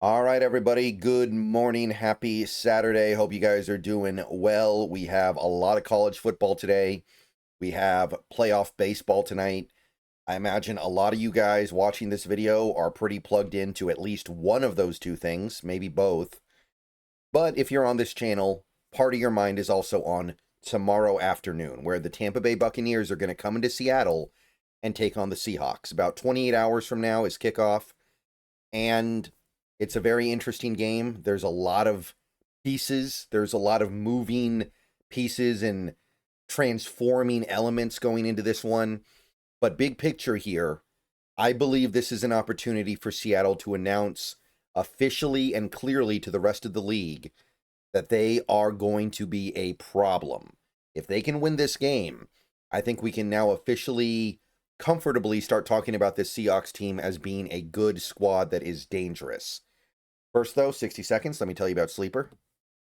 All right, everybody. Good morning. Happy Saturday. Hope you guys are doing well. We have a lot of college football today. We have playoff baseball tonight. I imagine a lot of you guys watching this video are pretty plugged into at least one of those two things, maybe both. But if you're on this channel, part of your mind is also on tomorrow afternoon, where the Tampa Bay Buccaneers are going to come into Seattle and take on the Seahawks. About 28 hours from now is kickoff. And it's a very interesting game. There's a lot of pieces. There's a lot of moving pieces and transforming elements going into this one. But big picture here, I believe this is an opportunity for Seattle to announce officially and clearly to the rest of the league that they are going to be a problem. If they can win this game, I think we can now officially comfortably start talking about this Seahawks team as being a good squad that is dangerous. First, though, 60 seconds. Let me tell you about Sleeper.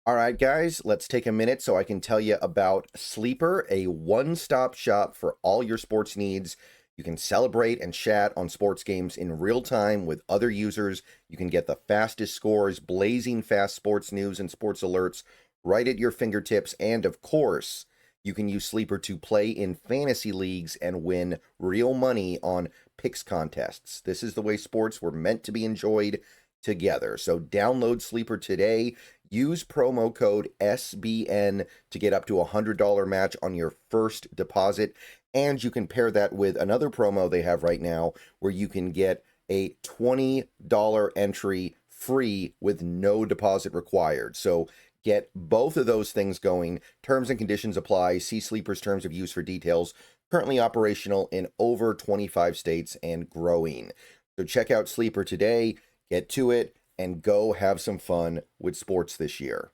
All right, guys, let's take a minute so I can tell you about Sleeper, a one-stop shop for all your sports needs. You can celebrate and chat on sports games in real time with other users. You can get the fastest scores, blazing fast sports news and sports alerts right at your fingertips. And, of course, you can use Sleeper to play in fantasy leagues and win real money on picks contests. This is the way sports were meant to be enjoyed together. So download Sleeper today. Use promo code SBN to get up to a $100 match on your first deposit. And you can pair that with another promo they have right now where you can get a $20 entry free with no deposit required. So get both of those things going. Terms and conditions apply. See Sleeper's terms of use for details. Currently operational in over 25 states and growing. So check out Sleeper today. Get to it and go have some fun with sports this year.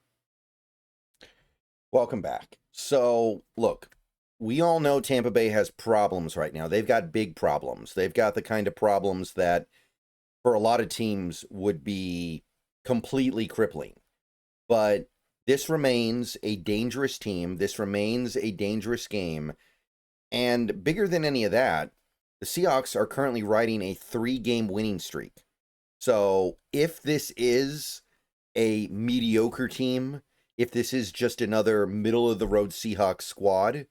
Welcome back. So, look, we all know Tampa Bay has problems right now. They've got big problems. They've got the kind of problems that for a lot of teams would be completely crippling. But this remains a dangerous team. This remains a dangerous game. And bigger than any of that, the Seahawks are currently riding a 3-game winning streak. So if this is a mediocre team, if this is just another middle-of-the-road Seahawks squad,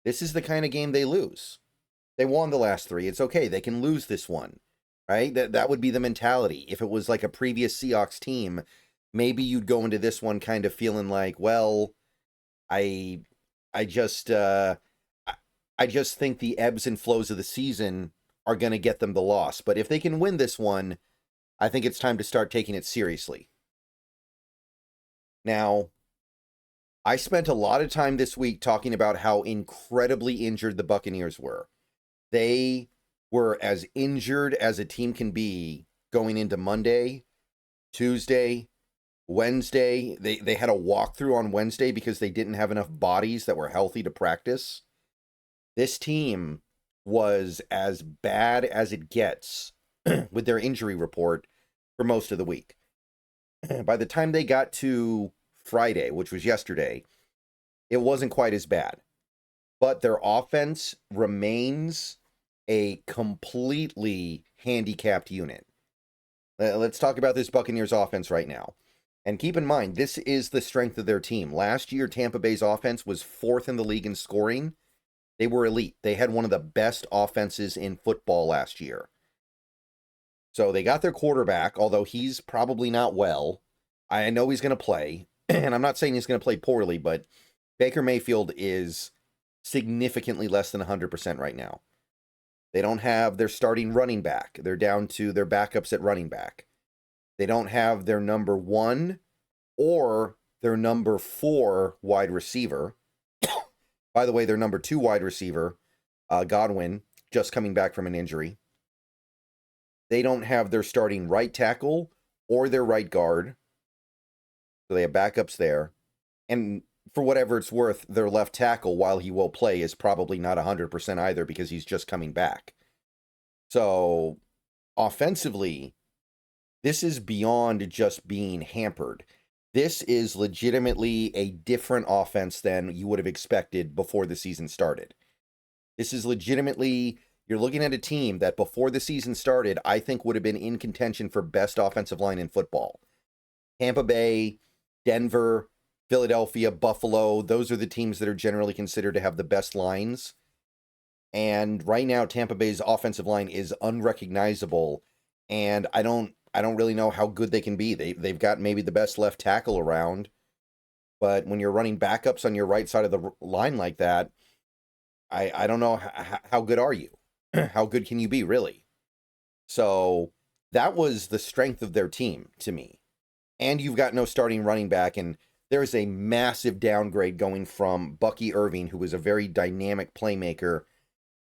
this is the kind of game they lose. They won the last 3. It's okay. They can lose this one, right? That would be the mentality. If it was like a previous Seahawks team, maybe you'd go into this one kind of feeling like, well, I just think the ebbs and flows of the season are going to get them the loss. But if they can win this one, I think it's time to start taking it seriously. Now, I spent a lot of time this week talking about how incredibly injured the Buccaneers were. They were as injured as a team can be going into Monday, Tuesday, Wednesday. They had a walkthrough on Wednesday because they didn't have enough bodies that were healthy to practice. This team was as bad as it gets with their injury report for most of the week. By the time they got to Friday, which was yesterday, it wasn't quite as bad. But their offense remains a completely handicapped unit. Let's talk about this Buccaneers offense right now. And keep in mind, this is the strength of their team. Last year, Tampa Bay's offense was 4th in the league in scoring. They were elite. They had one of the best offenses in football last year. So they got their quarterback, although he's probably not well. I know he's going to play, and I'm not saying he's going to play poorly, but Baker Mayfield is significantly less than 100% right now. They don't have their starting running back. They're down to their backups at running back. They don't have their number 1 or their number 4 wide receiver. By the way, their number 2 wide receiver, Godwin, just coming back from an injury. They don't have their starting right tackle or their right guard. So they have backups there. And for whatever it's worth, their left tackle, while he will play, is probably not 100% either because he's just coming back. So offensively, this is beyond just being hampered. This is legitimately a different offense than you would have expected before the season started. This is legitimately You're looking at a team that before the season started, I think would have been in contention for best offensive line in football. Tampa Bay, Denver, Philadelphia, Buffalo, those are the teams that are generally considered to have the best lines. And right now, Tampa Bay's offensive line is unrecognizable, and I don't really know how good they can be. They've got maybe the best left tackle around, but when you're running backups on your right side of the line like that, I don't know how good are you? How good can you be, really? So that was the strength of their team to me. And you've got no starting running back, and there is a massive downgrade going from Bucky Irving, who was a very dynamic playmaker,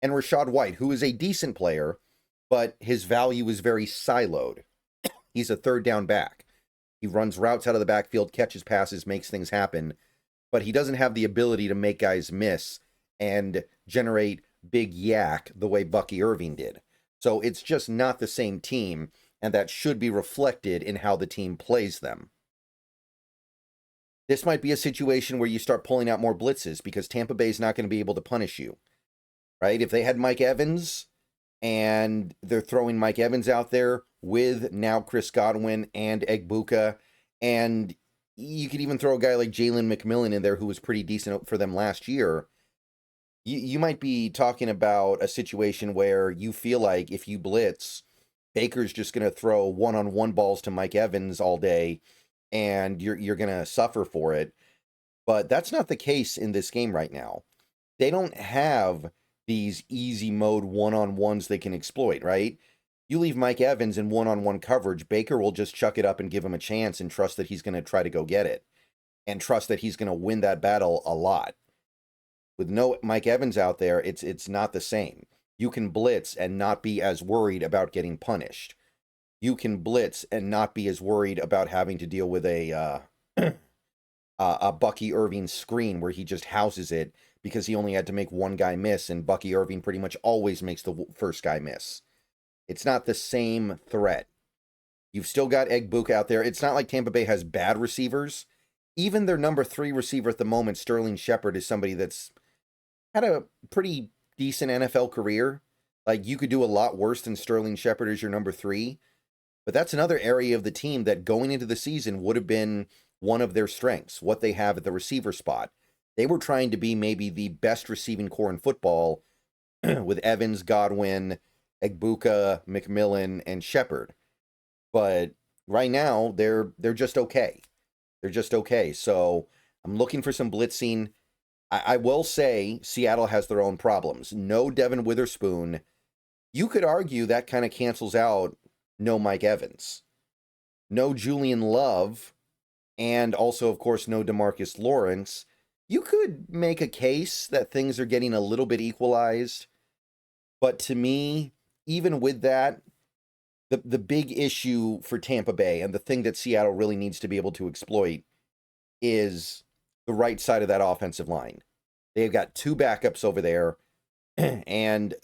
and Rachaad White, who is a decent player, but his value is very siloed. He's a third down back. He runs routes out of the backfield, catches passes, makes things happen, but he doesn't have the ability to make guys miss and generate big yak the way Bucky Irving did. So it's just not the same team, and that should be reflected in how the team plays them. This might be a situation where you start pulling out more blitzes because Tampa Bay is not going to be able to punish you, right? If they had Mike Evans and they're throwing Mike Evans out there with now Chris Godwin and Egbuka, and you could even throw a guy like Jalen McMillan in there who was pretty decent for them last year, you might be talking about a situation where you feel like if you blitz, Baker's just going to throw one-on-one balls to Mike Evans all day, and you're going to suffer for it. But that's not the case in this game right now. They don't have these easy mode one-on-ones they can exploit, right? You leave Mike Evans in one-on-one coverage, Baker will just chuck it up and give him a chance and trust that he's going to try to go get it, and trust that he's going to win that battle a lot. With no Mike Evans out there, it's not the same. You can blitz and not be as worried about getting punished. You can blitz and not be as worried about having to deal with a Bucky Irving screen where he just houses it because he only had to make one guy miss, and Bucky Irving pretty much always makes the first guy miss. It's not the same threat. You've still got Egbuka out there. It's not like Tampa Bay has bad receivers. Even their number 3 receiver at the moment, Sterling Shepard, is somebody that's had a pretty decent NFL career. Like, you could do a lot worse than Sterling Shepard as your number 3. But that's another area of the team that going into the season would have been one of their strengths, what they have at the receiver spot. They were trying to be maybe the best receiving core in football with Evans, Godwin, Egbuka, McMillan, and Shepard. But right now, they're just okay. They're just okay. So I'm looking for some blitzing. I will say Seattle has their own problems. No Devin Witherspoon. You could argue that kind of cancels out no Mike Evans. No Julian Love. And also, of course, no DeMarcus Lawrence. You could make a case that things are getting a little bit equalized. But to me, even with that, the big issue for Tampa Bay and the thing that Seattle really needs to be able to exploit is the right side of that offensive line. They've got 2 backups over there. And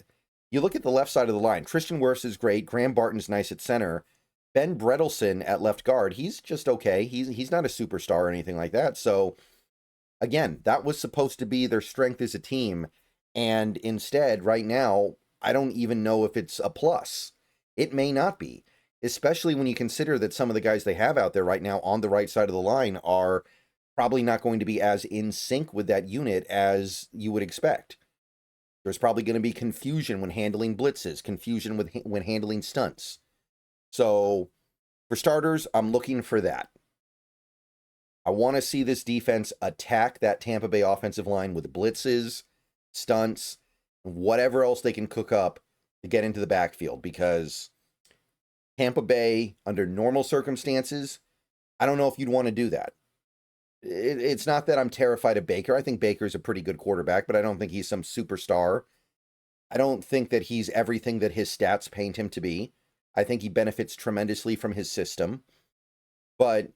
you look at the left side of the line. Tristan Wirfs is great. Graham Barton's nice at center. Ben Bredelson at left guard, he's just okay. He's not a superstar or anything like that. So, again, that was supposed to be their strength as a team. And instead, right now, I don't even know if it's a plus. It may not be, especially when you consider that some of the guys they have out there right now on the right side of the line are probably not going to be as in sync with that unit as you would expect. There's probably going to be confusion when handling blitzes, confusion when handling stunts. So, for starters, I'm looking for that. I want to see this defense attack that Tampa Bay offensive line with blitzes, stunts, whatever else they can cook up to get into the backfield, because Tampa Bay, under normal circumstances, I don't know if you'd want to do that. It's not that I'm terrified of Baker. I think Baker's a pretty good quarterback, but I don't think he's some superstar. I don't think that he's everything that his stats paint him to be. I think he benefits tremendously from his system. But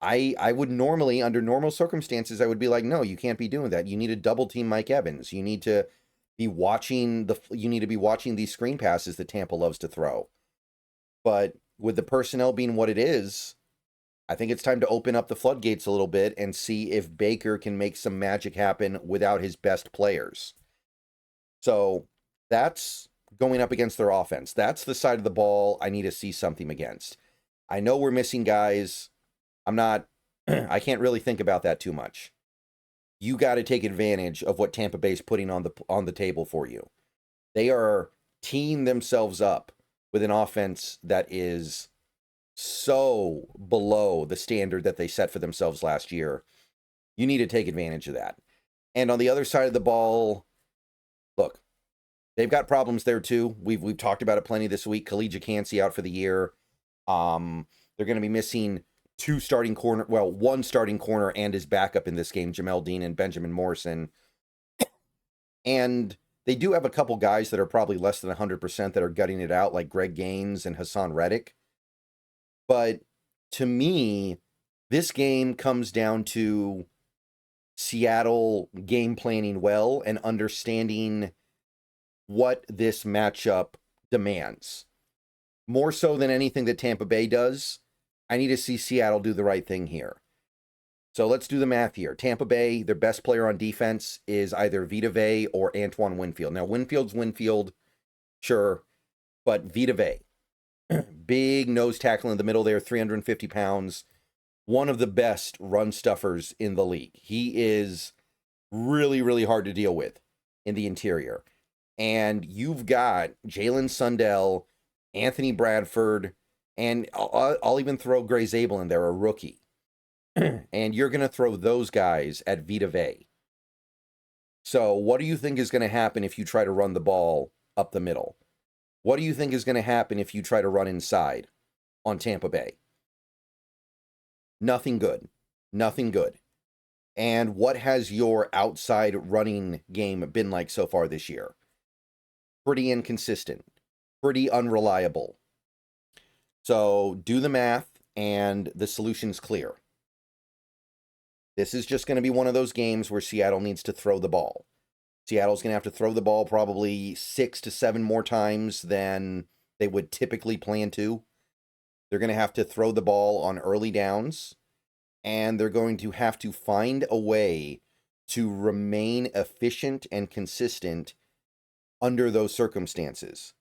I would normally, under normal circumstances, I would be like, no, you can't be doing that. You need to double team Mike Evans. You need to be watching these screen passes that Tampa loves to throw. But with the personnel being what it is, I think it's time to open up the floodgates a little bit and see if Baker can make some magic happen without his best players. So that's going up against their offense. That's the side of the ball I need to see something against. I know we're missing guys. I'm not, I can't really think about that too much. You got to take advantage of what Tampa Bay's putting on the table for you. They are teeing themselves up with an offense that is so below the standard that they set for themselves last year. You need to take advantage of that. And on the other side of the ball, look, they've got problems there too. We've talked about it plenty this week. Khalid Jacansi out for the year. They're going to be missing one starting corner and his backup in this game, Jamel Dean and Benjamin Morrison. And they do have a couple guys that are probably less than 100% that are gutting it out, like Greg Gaines and Hassan Reddick. But to me, this game comes down to Seattle game planning well and understanding what this matchup demands. More so than anything that Tampa Bay does, I need to see Seattle do the right thing here. So let's do the math here. Tampa Bay, their best player on defense is either Vita Vea or Antoine Winfield. Now, Winfield's Winfield, sure, but Vita Vea, big nose tackle in the middle there, 350 pounds, one of the best run stuffers in the league. He is really, really hard to deal with in the interior. And you've got Jalen Sundell, Anthony Bradford, and I'll even throw Gray Zabel in there, a rookie. And you're going to throw those guys at Vita Vea. So what do you think is going to happen if you try to run the ball up the middle? What do you think is going to happen if you try to run inside on Tampa Bay? Nothing good. Nothing good. And what has your outside running game been like so far this year? Pretty inconsistent. Pretty unreliable. So do the math, and the solution's clear. This is just going to be one of those games where Seattle needs to throw the ball. Seattle's going to have to throw the ball probably 6 to 7 more times than they would typically plan to. They're going to have to throw the ball on early downs, and they're going to have to find a way to remain efficient and consistent under those circumstances.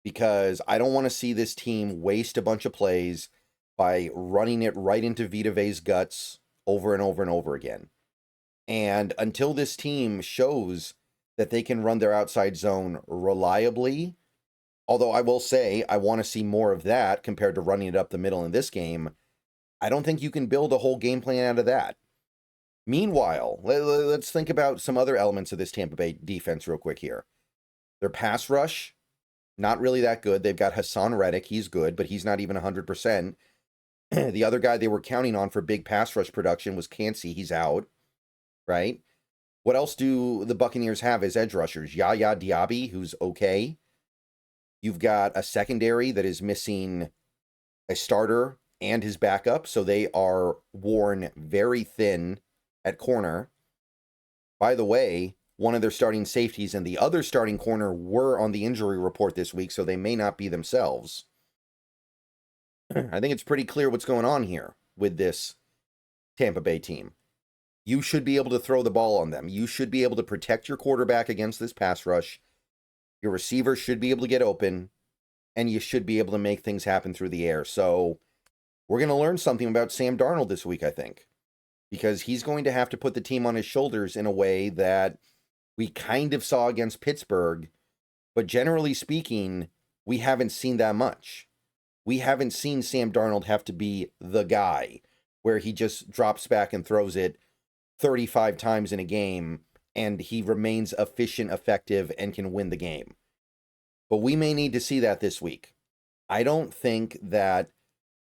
Because I don't want to see this team waste a bunch of plays by running it right into Vita Vea's guts over and over and over again. And until this team shows that they can run their outside zone reliably, although I will say I want to see more of that compared to running it up the middle in this game, I don't think you can build a whole game plan out of that. Meanwhile, let's think about some other elements of this Tampa Bay defense real quick here. Their pass rush, not really that good. They've got Hassan Reddick. He's good, but he's not even 100%. The other guy they were counting on for big pass rush production was Cansey. He's out, right? What else do the Buccaneers have as edge rushers? Yaya Diaby, who's okay. You've got a secondary that is missing a starter and his backup, so they are worn very thin at corner. By the way, one of their starting safeties and the other starting corner were on the injury report this week, so they may not be themselves. I think it's pretty clear what's going on here with this Tampa Bay team. You should be able to throw the ball on them. You should be able to protect your quarterback against this pass rush. Your receivers should be able to get open, and you should be able to make things happen through the air. So we're going to learn something about Sam Darnold this week, I think, because he's going to have to put the team on his shoulders in a way that we kind of saw against Pittsburgh, but generally speaking, we haven't seen that much. We haven't seen Sam Darnold have to be the guy where he just drops back and throws it 35 times in a game and he remains efficient, effective, and can win the game. But we may need to see that this week. I don't think that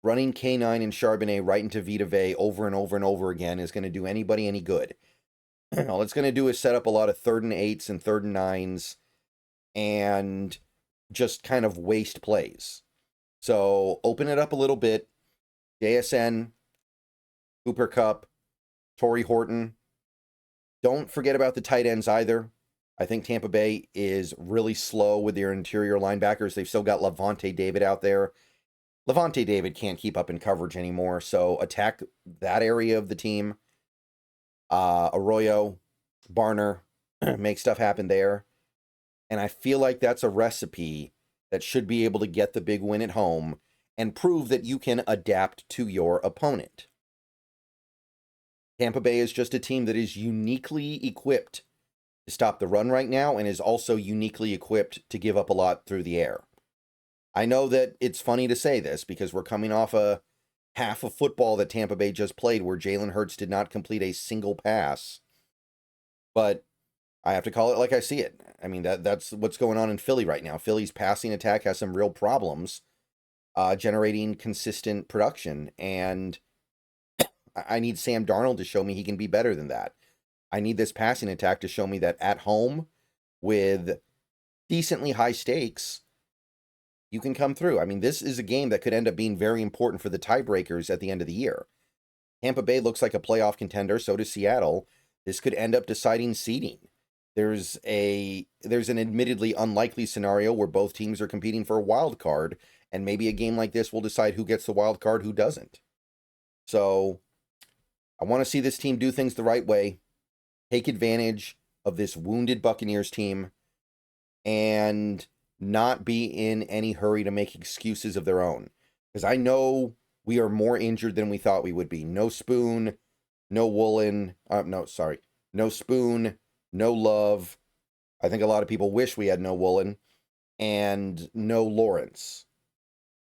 running K9 and Charbonnet right into Vita Vea over and over and over again is going to do anybody any good. All it's going to do is set up a lot of 3rd and 8s and 3rd and 9s and just kind of waste plays. So open it up a little bit. JSN, Cooper Kupp, Torrey Horton. Don't forget about the tight ends either. I think Tampa Bay is really slow with their interior linebackers. They've still got Levante David out there. Levante David can't keep up in coverage anymore, so attack that area of the team. Arroyo, Barner, make stuff happen there. And I feel like that's a recipe that should be able to get the big win at home and prove that you can adapt to your opponent. Tampa Bay is just a team that is uniquely equipped to stop the run right now and is also uniquely equipped to give up a lot through the air. I know that it's funny to say this because we're coming off a half of football that Tampa Bay just played where Jalen Hurts did not complete a single pass. But I have to call it like I see it. I mean, that's what's going on in Philly right now. Philly's passing attack has some real problems generating consistent production. And I need Sam Darnold to show me he can be better than that. I need this passing attack to show me that at home with decently high stakes, you can come through. I mean, this is a game that could end up being very important for the tiebreakers at the end of the year. Tampa Bay looks like a playoff contender, so does Seattle. This could end up deciding seeding. There's an admittedly unlikely scenario where both teams are competing for a wild card, and maybe a game like this will decide who gets the wild card, who doesn't. So I want to see this team do things the right way, take advantage of this wounded Buccaneers team, and not be in any hurry to make excuses of their own. Because I know we are more injured than we thought we would be. No Spoon, no Woolen, no Spoon, no Love. I think a lot of people wish we had no Woolen, and no Lawrence.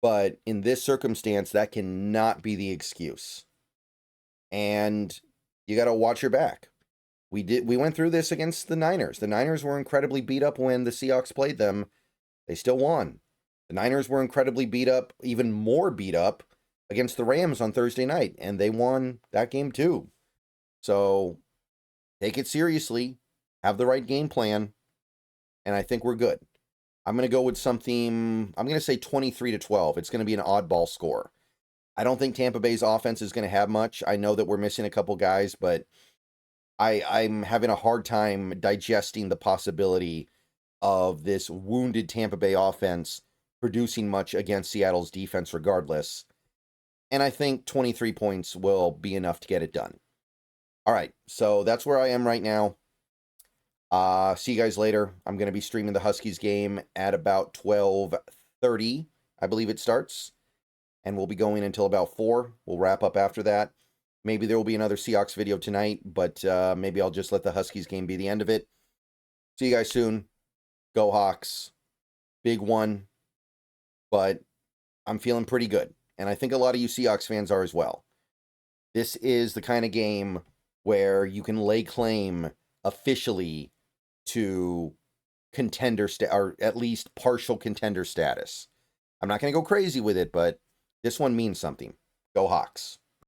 But in this circumstance, that cannot be the excuse. And you got to watch your back. We went through this against the Niners. The Niners were incredibly beat up when the Seahawks played them. They still won. The Niners were incredibly beat up, even more beat up, against the Rams on Thursday night, and they won that game too. So take it seriously, have the right game plan, and I think we're good. I'm going to go with something, I'm going to say 23-12. It's going to be an oddball score. I don't think Tampa Bay's offense is going to have much. I know that we're missing a couple guys, but I'm having a hard time digesting the possibility of this wounded Tampa Bay offense producing much against Seattle's defense regardless. And I think 23 points will be enough to get it done. All right, so that's where I am right now. See you guys later. I'm going to be streaming the Huskies game at about 12:30, I believe it starts. And we'll be going until about 4. We'll wrap up after that. Maybe there will be another Seahawks video tonight, but maybe I'll just let the Huskies game be the end of it. See you guys soon. Go Hawks. Big one. But I'm feeling pretty good. And I think a lot of you Seahawks fans are as well. This is the kind of game where you can lay claim officially to contender or at least partial contender status. I'm not going to go crazy with it, but this one means something. Go Hawks.